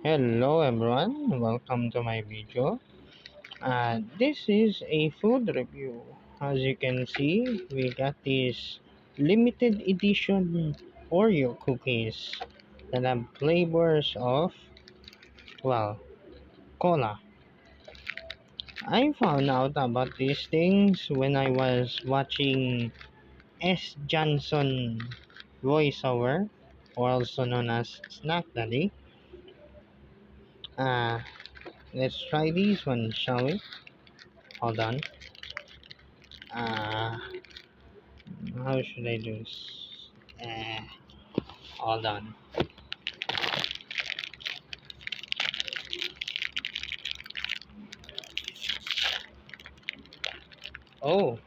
Hello everyone, welcome to my video. This is a food review. As you can see, we got these limited edition Oreo cookies that have flavors of, well, cola. I found out about these things when I was watching S. Johnson voiceover, or also known as Snack Daddy. Uh, let's try these one, shall we? Hold on. Uh, how should I do this? Hold on. Oh,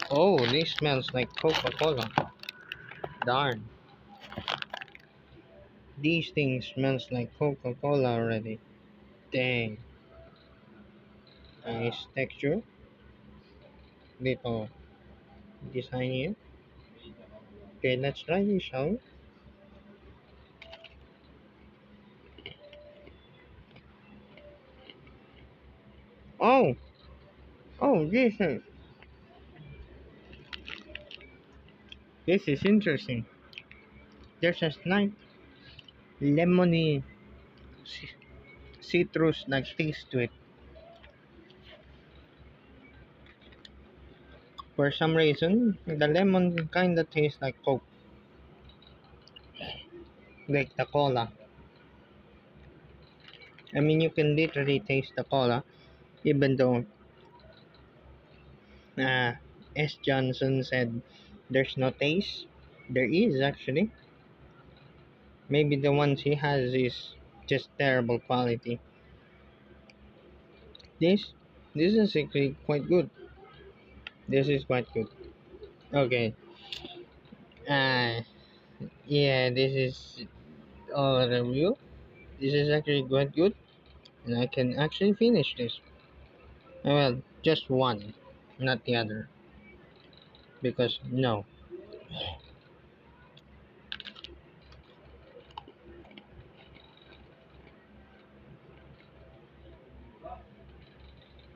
oh, this smells like Coca-Cola. Darn, these things smells like Coca-Cola already. Dang, nice texture. Little design here. Okay, let's try this, shall we? Oh, oh, this is interesting. There's a slight lemony ci- citrus like taste to it. For some reason, the lemon kinda tastes like Coke, like the cola. I mean, you can literally taste the cola, even though uh, S. Johnson said there's no taste. There is actually. Maybe the ones he has is just terrible quality. This, this is actually quite good. This is quite good. Okay. Uh, yeah, this is all review. This is actually quite good, and I can actually finish this. Well, just one, not the other, because no.